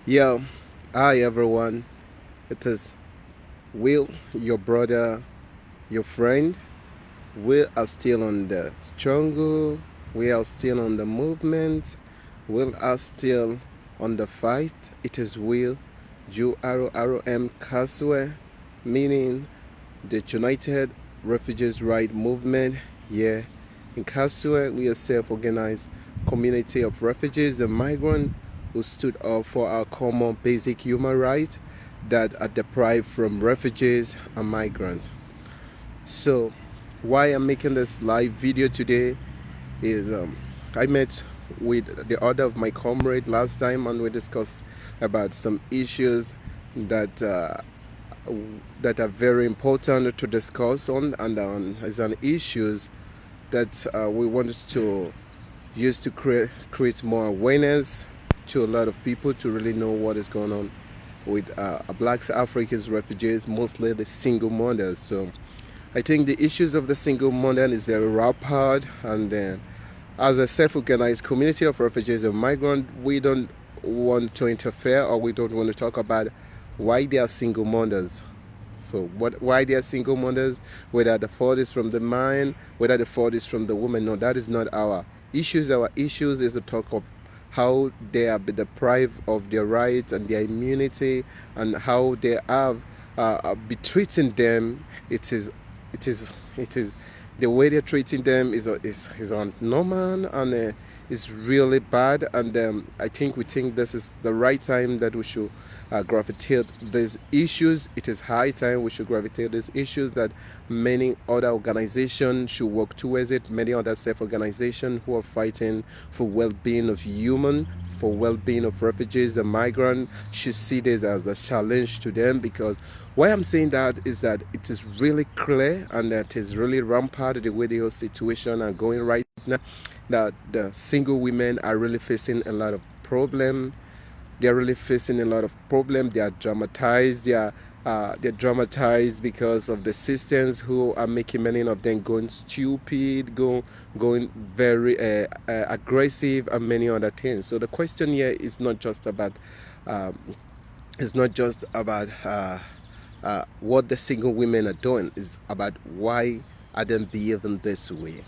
Yo, hi everyone. It is Will, your brother, your friend. We are still on the struggle. We are still on the movement. We are still on the fight. It is Will, Ju Aro Aro M Kaswe, meaning the United Refugees Right Movement. Yeah, in Kaswe, we are self-organized community of refugees and migrants who stood up for our common basic human rights that are deprived from refugees and migrants. So, why I'm making this live video today is I met with the other of my comrade last time and we discussed about some issues that that are very important to discuss on, and as an issues that we wanted to use to create more awareness to a lot of people to really know what is going on with Black Africans refugees, mostly the single mothers. So I think the issues of the single mother is very rapid, and as a self-organized community of refugees and migrants, we don't want to interfere, or we don't want to talk about why they are single mothers. So why they are single mothers, whether the fault is from the man, whether the fault is from the woman, no, that is not our issues. Our issues is to talk of how they are deprived of their rights and their immunity, and how they have be treating them. It is the way they're treating them is normal, and it's really bad. And I think we think this is the right time that we should gravitate these issues. It is high time we should gravitate these issues, that many other organizations should work towards it. Many other self-organizations who are fighting for well-being of human, for well-being of refugees and migrants should see this as a challenge to them. Because why I'm saying that is that it is really clear and that is really rampant the way the whole situation are going right now, that the single women are really facing a lot of problem. They're really facing a lot of problem. They are dramatized. They're dramatized because of the systems who are making many of them going stupid, going very aggressive, and many other things. So the question here is not just about um, what the single women are doing. Is about why are they behaving this way.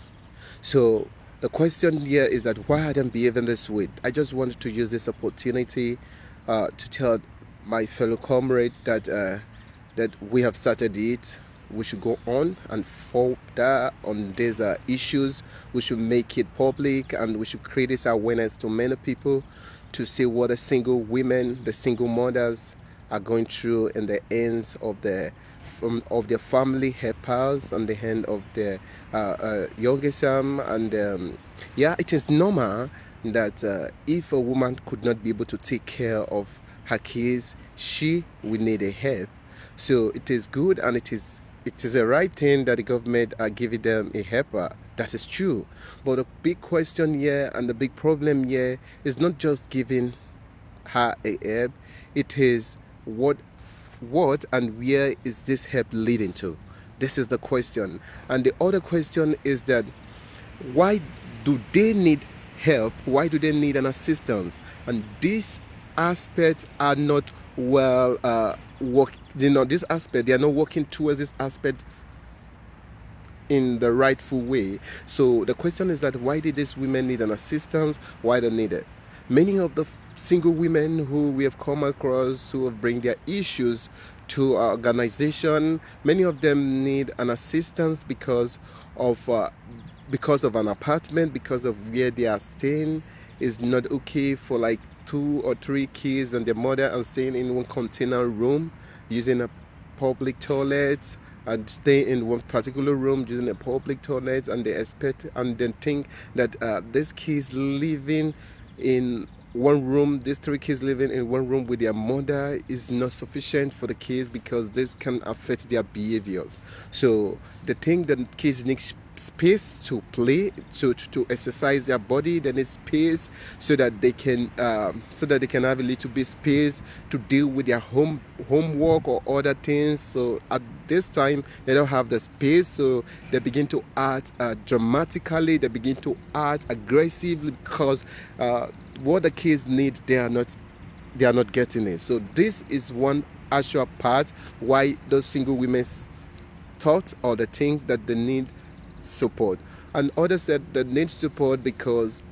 So the question here is that why are they behaving this way? I just wanted to use this opportunity to tell my fellow comrade that we have started it. We should go on and further on these issues. We should make it public, and we should create this awareness to many people to see what the single women, the single mothers are going through in the ends of their family helpers and the hand of their youngest son. And yeah, it is normal that if a woman could not be able to take care of her kids, she will need a help. So it is good, and it is a right thing that the government are giving them a helper. That is true. But the big question here and the big problem here is not just giving her a help. It is what and where is this help leading to? This is the question. And the other question is that why do they need help? Why do they need an assistance? And these aspects are not well work. This aspect, they are not working towards this aspect in the rightful way. So the question is that why did these women need an assistance? Why they need it? Many of the single women who we have come across who have bring their issues to our organization, many of them need an assistance because of an apartment, because of where they are staying is not okay for like 2 or 3 kids and their mother, and staying in one container room using a public toilet, and stay in one particular room using a public toilet, and they expect and then think that these kids living in one room, these 3 kids living in one room with their mother is not sufficient for the kids, because this can affect their behaviors. So the thing that kids need space to play, to exercise their body. They need space so that they can have a little bit space to deal with their homework or other things. So at this time they don't have the space, so they begin to act dramatically. They begin to act aggressively, because what the kids need, they are not getting it. So this is one actual part why those single women thought or they think that they need support. And others said they need support because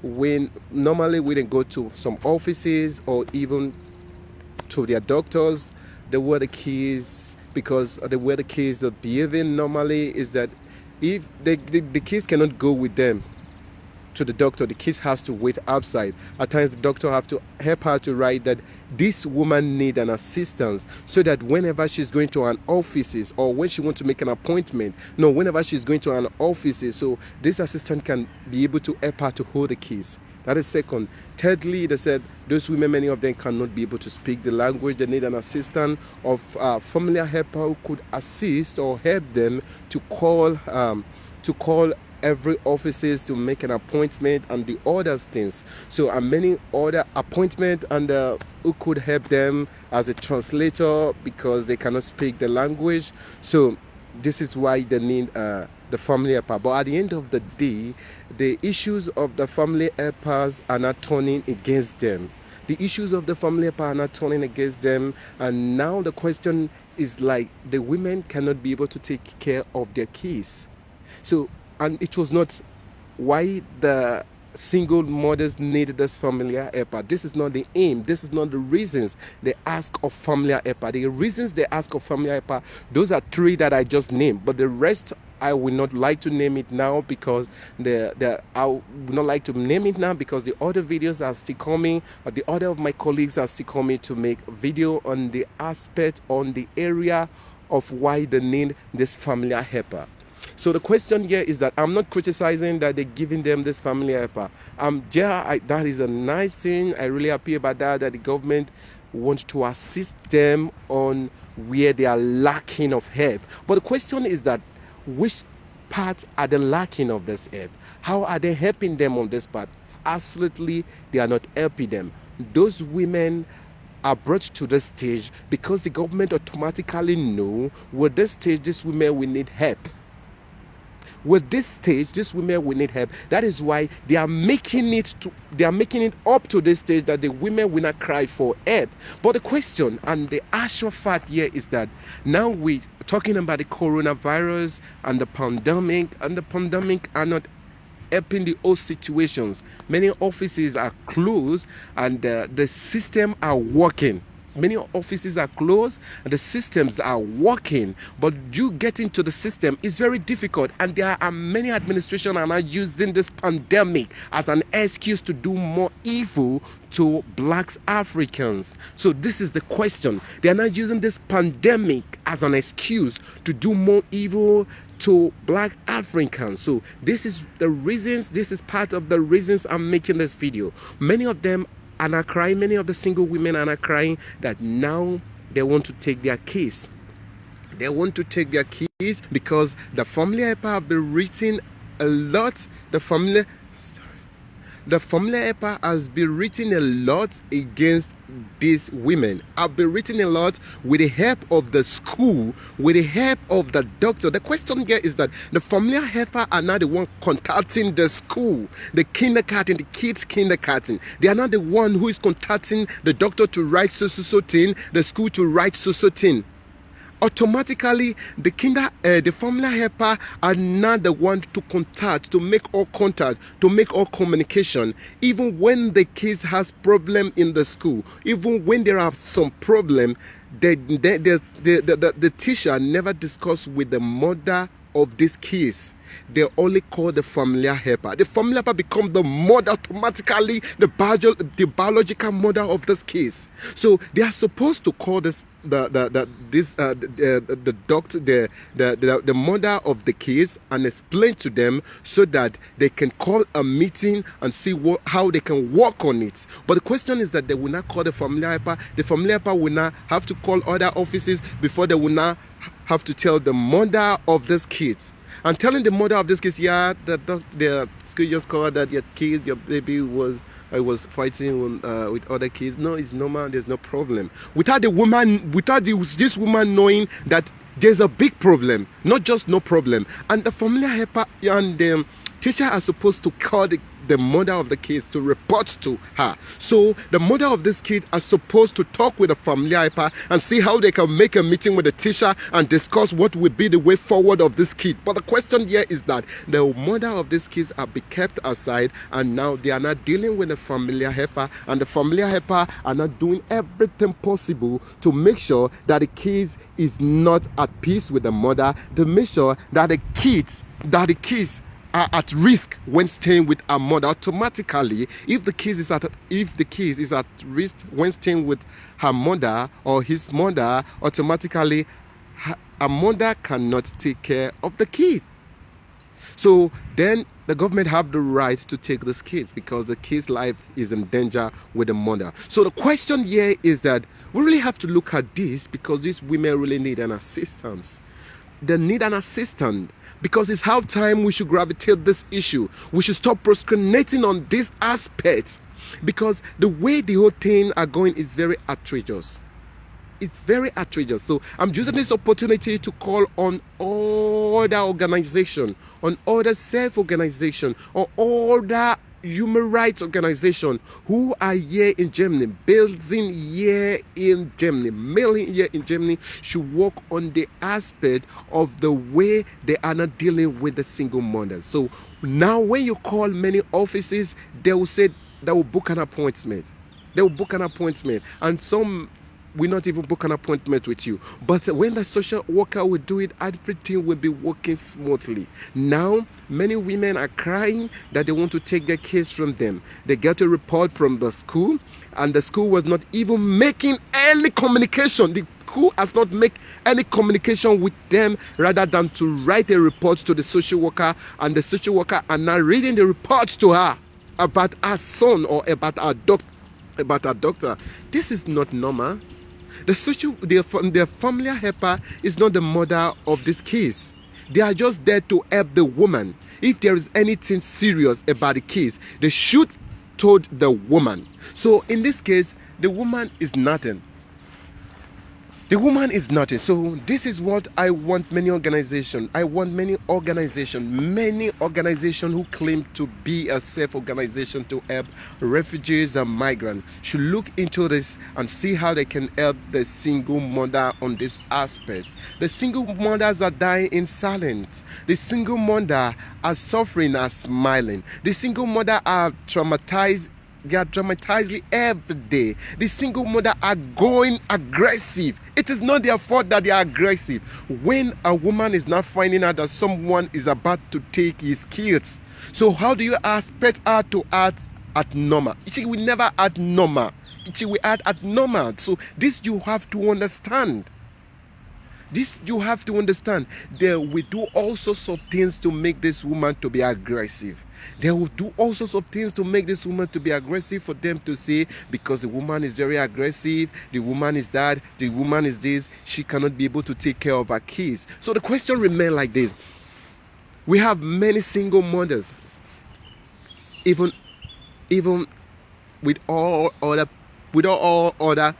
when normally when they go to some offices or even to their doctors, they wear the keys because they wear the keys. The behaving normally is that if the kids cannot go with them to the doctor, the kids has to wait outside. At times the doctor have to help her to write that this woman need an assistance, so that whenever she's going to an offices or when she wants to make an appointment, no, whenever she's going to an offices, so this assistant can be able to help her to hold the keys. That is second. Thirdly, they said those women, many of them cannot be able to speak the language. They need an assistant of familiar helper who could assist or help them to call every offices to make an appointment and the other things. So many other appointment and who could help them as a translator because they cannot speak the language. So this is why they need the family helper. But at the end of the day, the issues of the family helpers are not turning against them. The issues of the family helper are not turning against them. And now the question is like the women cannot be able to take care of their kids. So, and it was not why the single mothers need this family helper. This is not the aim. This is not the reasons they ask of family helper. The reasons they ask of family helper, those are three that I just named. But the rest, I would not like to name it now because I would not like to name it now because the other videos are still coming. Or the other of my colleagues are still coming to make video on the aspect, on the area of why they need this family helper. So the question here is that I'm not criticizing that they're giving them this family helper. That is a nice thing. I really happy about that the government wants to assist them on where they are lacking of help. But the question is that which parts are they lacking of this help? How are they helping them on this part? Absolutely, they are not helping them. Those women are brought to the stage because the government automatically know with this stage these women will need help. With this stage, these women will need help. That is why they are making it up to this stage that the women will not cry for help. But the question and the actual fact here is that now we're talking about the coronavirus and the pandemic are not helping the old situations. Many offices are closed and the system are working. Many offices are closed and the systems are working, but you get into the system is very difficult, and there are many administrations are now using this pandemic as an excuse to do more evil to blacks Africans. So this is the question. They are not using this pandemic as an excuse to do more evil to black Africans. So this is the reasons, this is part of the reasons I'm making this video. Many of them are not crying, many of the single women are not crying that now they want to take their keys. They want to take their keys because the family helper have been written a lot. The family helper has been written a lot against these women. I've been written a lot with the help of the school, with the help of the doctor. The question here is that the family helper are not the one contacting the school, the kindergarten, the kids kindergarten. They are not the one who is contacting the doctor to write so thing, the school to write so thing. Automatically the family helper are not the one to contact, to make all contact, to make all communication. Even when the kids has problem in the school, even when there are some problem, the teacher never discuss with the mother of these kids. They only call the family helper. The family helper become the mother automatically, the biological mother of this case. So they are supposed to call this the doctor, the mother of the case, and explain to them so that they can call a meeting and see how they can work on it. But the question is that they will not call the family helper. The family helper will not have to call other offices before they will not have to tell the mother of this kids. And telling the mother of this case, yeah, the school just called that your kid, your baby was fighting with other kids. No, it's normal. There's no problem. Without this woman knowing that there's a big problem, not just no problem. And the family helper and the teacher are supposed to call the mother of the kids to report to her. So the mother of this kid are supposed to talk with the family helper and see how they can make a meeting with the teacher and discuss what will be the way forward of this kid. But the question here is that the mother of these kids are be kept aside, and now they are not dealing with the family helper, and the family helper are not doing everything possible to make sure that the kids is not at peace with the mother, to make sure that the kids are at risk when staying with a mother. Automatically, if the kid is at risk when staying with her mother or his mother, automatically a mother cannot take care of the kid. So then the government have the right to take these kids because the kid's life is in danger with the mother. So the question here is that we really have to look at this because these women really need an assistance. They need an assistant because it's how time we should gravitate this issue. We should stop procrastinating on this aspect because the way the whole thing are going is very outrageous. It's very outrageous. So I'm using this opportunity to call on other organization, on other self-organization, or other human rights organization who are here in Germany, building here in Germany, mailing here in Germany, should work on the aspect of the way they are not dealing with the single mothers. So now when you call many offices, they will say they will book an appointment. They will book an appointment, and some will not even book an appointment with you. But when the social worker will do it, everything will be working smoothly. Now, many women are crying that they want to take their kids from them. They get a report from the school, and the school was not even making any communication. The school has not made any communication with them rather than to write a report to the social worker, and the social worker are now reading the report to her about her son or about her doctor. This is not normal. The family helper is not the mother of this case. They are just there to help the woman. If there is anything serious about the case, they should told the woman. So in this case, the woman is nothing. The woman is nothing. So this is what I want many organizations. I want many organizations who claim to be a safe organization to help refugees and migrants should look into this and see how they can help the single mother on this aspect. The single mothers are dying in silence. The single mother are suffering and smiling. The single mother are traumatized. They are dramatized every day. The single mother are going aggressive. It is not their fault that they are aggressive. When a woman is not finding out that someone is about to take his kids, so how do you expect her to act at normal? She will never act normal. She will act at normal. So this you have to understand. This you have to understand. They will do all sorts of things to make this woman to be aggressive. They will do all sorts of things to make this woman to be aggressive, for them to say, because the woman is very aggressive, the woman is that, the woman is this, she cannot be able to take care of her kids. So the question remains like this. We have many single mothers, even with all other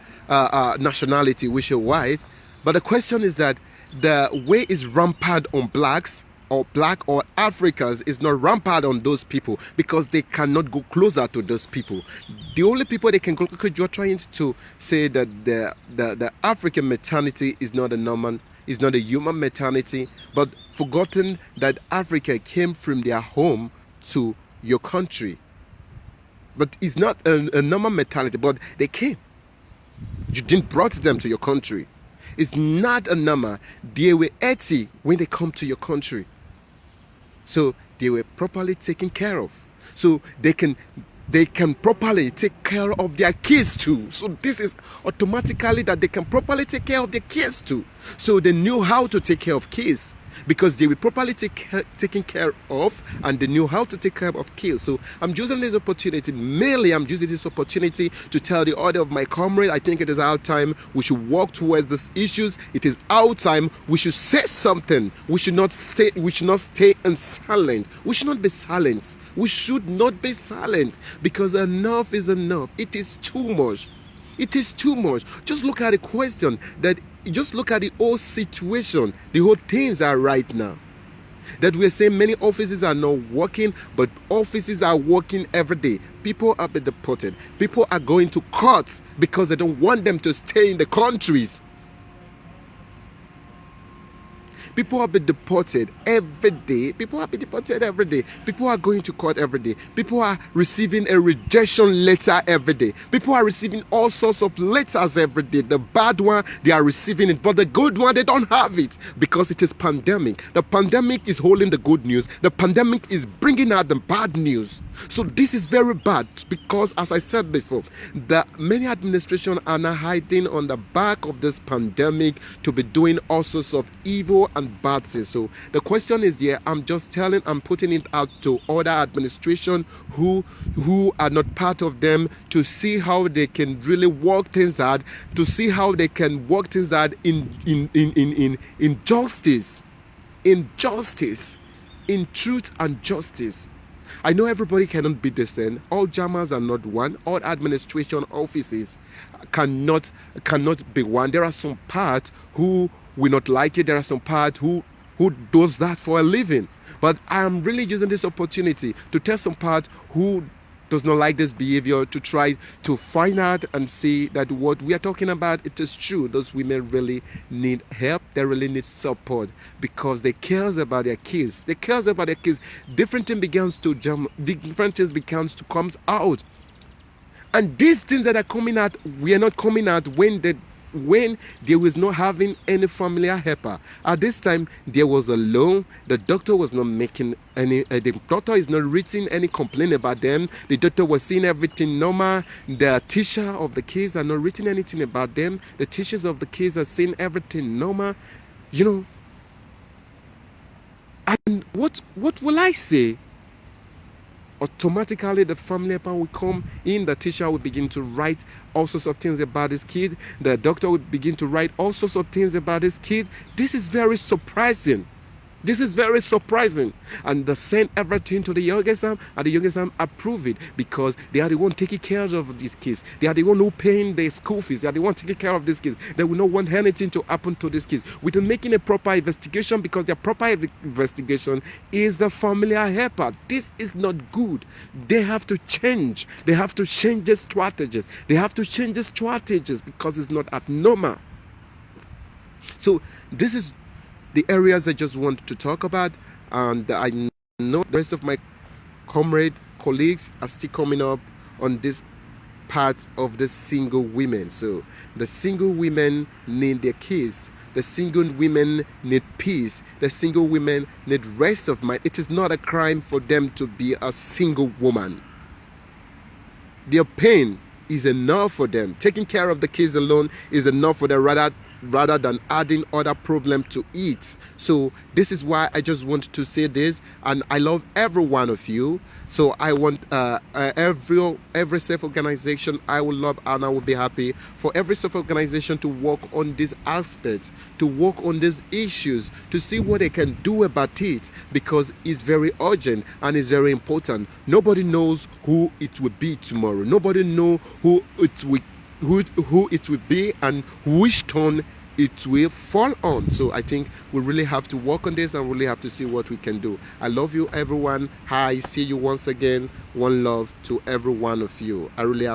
nationality which are white. But the question is that the way is rampant on blacks or black or Africans is not rampant on those people because they cannot go closer to those people. The only people they can go, you're trying to say that the African maternity is not a normal, is not a human maternity, but forgotten that Africa came from their home to your country. But it's not a normal maternity, but they came. You didn't brought them to your country. It's not a number. They were 80 when they come to your country. So they were properly taken care of. So they can properly take care of their kids too. So this is automatically that they can properly take care of their kids too. So they knew how to take care of kids because they were properly taken care of, and they knew how to take care of kids. So I'm using this opportunity, I'm using this opportunity to tell the order of my comrade, I think it is our time we should work towards these issues. It is our time we should say something. We should not stay in silent. We should not be silent. We should not be silent because enough is enough. It is too much. It is too much. Just look at the question just look at the whole situation, the whole things are right now. That we're saying many offices are not working, but offices are working every day. People are being deported. People are going to courts because they don't want them to stay in the countries. People have been deported every day. People have been deported every day. People are going to court every day. People are receiving a rejection letter every day. People are receiving all sorts of letters every day. The bad one, they are receiving it, but the good one, they don't have it because it is pandemic. The pandemic is holding the good news. The pandemic is bringing out the bad news. So this is very bad because, as I said before, the many administrations are now hiding on the back of this pandemic to be doing all sorts of evil and bad things. So the question is here, I'm putting it out to other administration who are not part of them, to see how they can really work things out, to see how they can work things out in justice, in truth and justice. I know everybody cannot be the same. All jammers are not one. All administration offices cannot be one. There are some parts who will not like it. There are some parts who does that for a living. But I am really using this opportunity to tell some part who does not like this behavior, to try to find out and see that what we are talking about, it is true. Those women really need help. They really need support because they cares about their kids. They cares about their kids. Different things begins to come out. And these things that are coming out, we are not coming out when there was not having any familiar helper. At this time, there was a loan. The doctor was not making any, the doctor is not written any complaint about them. The doctor was seeing everything normal. The teacher of the kids are not written anything about them. The teachers of the kids are seeing everything normal. You know, and what will I say? Automatically the family helper will come in, the teacher will begin to write all sorts of things about this kid, the doctor will begin to write all sorts of things about this kid. This is very surprising. And they send everything to the youngest arm, and the youngest arm approve it because they are the one taking care of these kids. They are the one who paying their school fees. They are the one taking care of these kids. They will not want anything to happen to these kids without making a proper investigation, because their proper investigation is the familiar helper. This is not good. They have to change. They have to change the strategies. Because it's not abnormal. So this is the areas I just want to talk about, and I know the rest of my colleagues are still coming up on this part of the single women. So the single women need their kids. The single women need peace. The single women need rest of mind. It is not a crime for them to be a single woman. Their pain is enough for them. Taking care of the kids alone is enough for them, rather than adding other problem to it. So this is why I just want to say this, and I love every one of you. So I want every self-organization I will love, and I will be happy for every self-organization to work on these aspects, to work on these issues, to see what they can do about it, because it's very urgent and it's very important. Nobody knows who it will be tomorrow. Nobody knows who it will be and which turn it will fall on. So I think we really have to work on this and really have to see what we can do. I love you, everyone. Hi, see you once again. One love to every one of you. I really